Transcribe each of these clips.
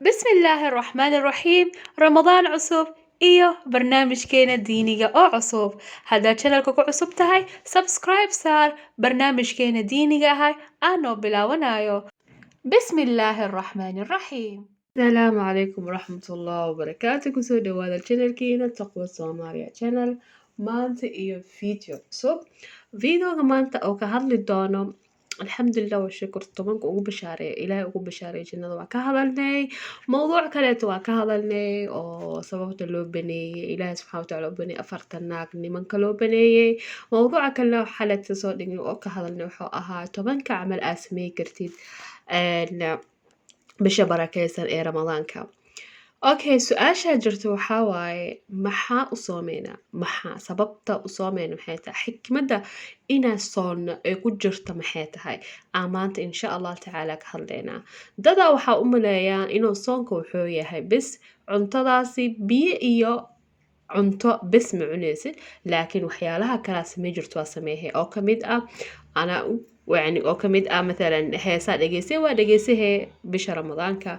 بسم الله الرحمن الرحيم رمضان cusub iyo barnaamijkeena diiniga oo cusub haddaad channelka ku cusub tahay subscribe saar barnaamijkeena diiniga ahay aanoo bilaawanayo بسم الله الرحمن الرحيم السلام عليكم ورحمة الله وبركاته kusoo dhawaada channelkeena taqwa Soomaaliya channel maanta iyo video cusub videoga maanta oo ka hadli doono alxamdulilah washukur tobanka ugu bashaareeya ilaahay ugu bashaareeya jannada waa ka hadalnay mowduuc kaleeto waa ka hadalnay oo sababta loo baneeyey ilaahay subxaana watacaala u baneeyey afartan naag nimanka loo baneeyey mowduuca kalena xalata soo dhigin oo ka hadalnay wuxuu ahaa tobanka camal aad samey kartid bisha barakeysan ee ramadaanka okay su-aasha jirta waxaa waaye maxaa u soomeynaa maxaa sababta u soomeyna maxay tahay xikmadda inaa soonno ay ku jirta maxay tahay aan maanta insha allah tacaala ka hadlaynaa dadaa waxaa u maleeyaan inuu soonka wuxuu yahay bis cuntadaasi biyo iyo cunto bis ma cunaysid laakiin waxyaalaha kalaa samey jirto waa sameehay oo kamid ah anaa يعني oo kamid ah مثلا heesaa dhegeystay waa dhegeystay bisha ramadaanka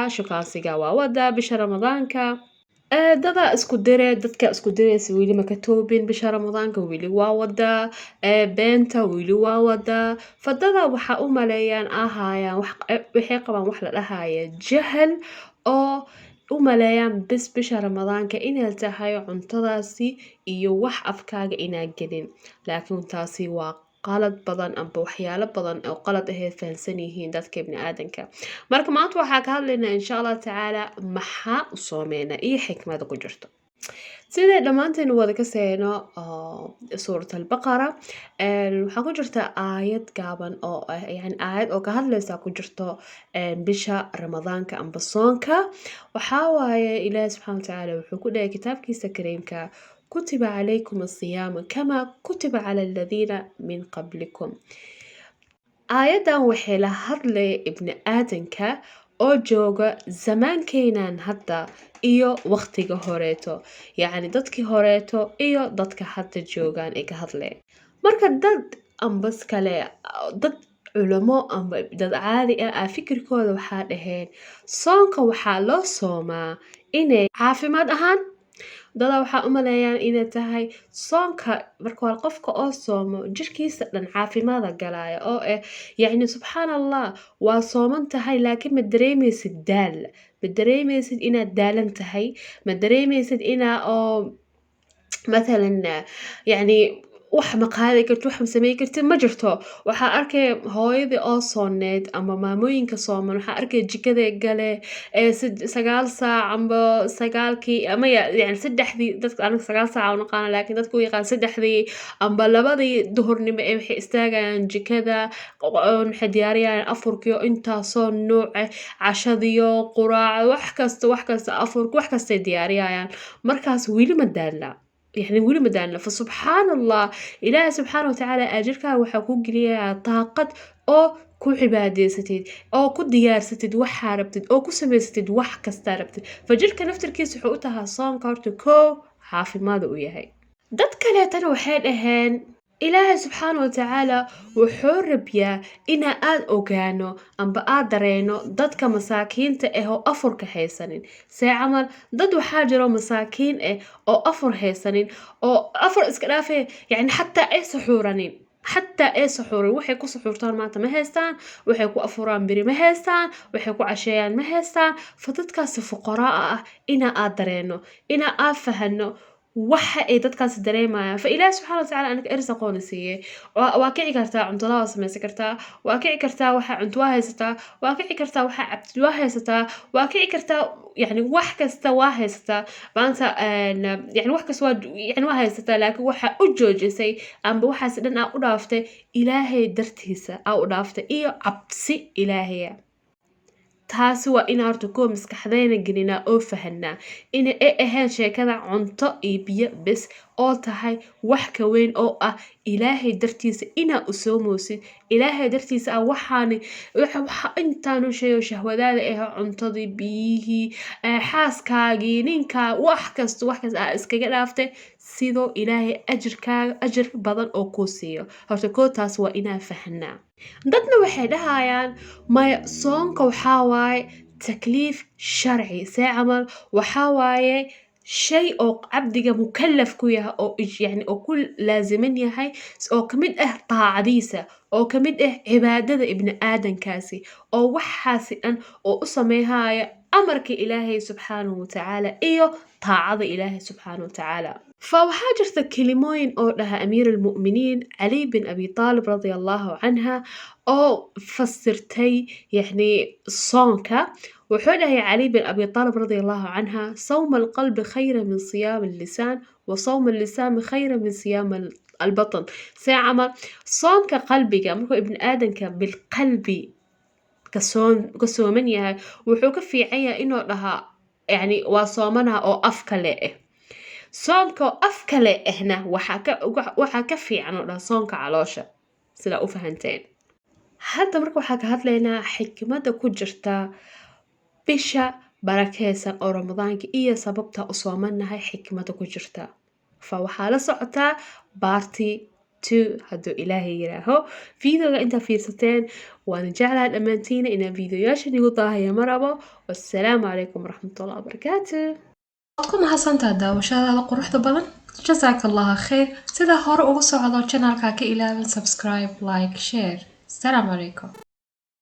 shukaansiga waa wada bisha ramadaanka dadaa isku dire dadka isku diraysa weli ma ka toobin bisha ramadaanka weli waa wadaa beenta weli waa wadaa fadada waxaa u maleeyaan ahaayaan waxay qabaan wax la dhahaya jahal oo u maleeyaan bisha ramadaanka inay tahay cuntadaasi iyo wax afkaaga inaa gelin laakiin taasi waa qalad badan amba waxyaalo badan oo qalad ahee fahansan yihiin dadka ibni aadanka marka maanta waxaa ka hadlaynaa insha allah tacaala maxaa u soomeynaa iyo xikmada ku jirto sidee dhammaanteen wada ka seeno suurat albaqara waxaa ku jirta aayad gaaban oo ah yani aayad oo ka hadlaysa ku jirto bisha ramadaanka amba soonka waxaa waaye ilaahi subxaana watacaala wuxuu ku dhahay kitaabkiisa kariimka كتب عليكم الصيام كما كتب على الذين من قبلكم aayadan waxay la hadlay ibni aadanka oo jooga zamaankeenan hadda iyo waqtiga horeeto yacni dadkii horeeto iyo dadka hadda joogaan ay ka hadleen marka dad ambas kale dad culamo amba dad caadi ah fikirkooda waxaa dhaheen soonka waxaa loo soomaa inay caafimaad ahaan dadaa waxaa u maleeyaan inay tahay soonka marka waa qofka oo soomo jirkiisa dhan caafimaada galaya oo ah yacni subxaan allah waa sooman tahay laakiin ma dareemaysid daal ma dareemaysid inaad daalan tahay ma dareemaysid inaa oo mathalan yacni wax ma qaadi kartid wax ma samey kartid ma jirto waxaa arkay hooyadii oo sooneed ama maamooyinka sooman waxaa arkay jikada gale sagaal saac amba sagaalkii ama yani saddexdii dadka aniga sagaal saac u naqaana laakiin dadka u yaqaan saddexdii amba labadii duhurnimo ee waxay istaagayaan jikada waxay diyaariyayaan afurkii oo intaasoo nooce cashadiyo quraaca wax kasta afurka wax kastay diyaariyayaan markaas weli ma daala يعني ولي مدانا فسبحان الله إله سبحانه وتعالى أجرك وحكوك لي طاقة أو كو عبادة ستيد أو كو ديار ستيد وحاربتد أو كو سمي ستيد وحكستاربتد فجرك نفتر كيس حقوتها صان كارتو كو حافي ماذا وياهي دادك لا تنوحين أهان إله سبحانه وتعالى wuxuu rabiyaa ina aad ogaano amba aad dareeno dadka masaakiinta ah oo afurka haysanin see camal dad waxaa jiro masaakiin ah oo afur haysanin oo afur iska dhaafee yani xataa ay saxuuranin xataa ay saxuurin waxay ku saxuurtaan maanta ma haystaan waxay ku afuraan beri ma haystaan waxay ku casheeyaan ma haystaan fa dadkaasi fuqaraa ah ina aad dareeno ina aad fahano waxa ay dadkaasi dareemayaan fa ilaahi subxaana watacaala anaga ersaqoona siiyey waa kici kartaa cuntada waa samaysan kartaa waa kici kartaa waxaa cunto waa haysataa waa kici kartaa waxaa cabtid waa haysataa waa kici kartaa yani wax kasta waa haysataa maanta yani wax kasta waa yani waa haysataa laakiin waxaa u joojisay amba waxaas dhan aa u dhaaftay ilaahay dartiisa aa u dhaaftay iyo cabsi ilaahaya taasi waa in horta kuwa maskaxdayna gelinaa oo fahanaa inay ay ahayn sheekada cunto iyo biyo bes oo tahay wax ka weyn oo ah ilaahay dartiisa inaa u soomoosid ilaahay dartiisa ah waxa intaanu sheego shahwadaada ah cuntadii biyihii xaaskaagii ninkaa wax kasta aa iskaga dhaaftay sidoo ilaahay ajir badan oo kuu siiyo horta kootaas waa inaan fahnaa dadna waxay dhahayaan maya soonka waxaa waaye takliif sharci see camal waxaa waaye shay oo cabdiga mukallaf ku yahay oo yani oo ku laaziman yahay oo kamid ah taacadiisa oo kamid ah cibaadada ibni aadankaasi oo waxaasi dhan oo u sameeyhaya amarka ilaahay subxaanahu watacaala iyo taacada ilaahay subxaanahu watacaala فوحا جرت كلموين أو لها أمير المؤمنين علي بن أبي طالب رضي الله عنها أو فسرتي يعني صونكا وحولها علي بن أبي طالب رضي الله عنها صوم القلب خير من صيام اللسان وصوم اللسان خير من صيام البطن ساعة صومك قلبك مركو ابن آدم بالقلب كسومن ياهي وحو كفي عيا إنو لها يعني وصومنها أو أفكالي soonka oo af kale ahna waxaa ka fiican oo dhan soonka caloosha sida u fahanteen hadda marka waxaa ka hadlaynaa xikmada ku jirta bisha barakeysan oo ramadaanka iyo sababta u soomanahay xikmada ku jirta fa waxaa la socotaa baarti 2 hadduu ilaahay yiraaho fiidooga intaa fiirsateen waan jeclahay dhammaantiina inaan fiidiyoyaashan igu daahaya marabo wassalaamu calaykum waraxmatullahi wabarakaatuh ku mahadsantahay daawashadaada quruxda badan jazakallahu khayr sida hore ugu socdo channelka ka ilaawin subscribe like share assalamu alaykum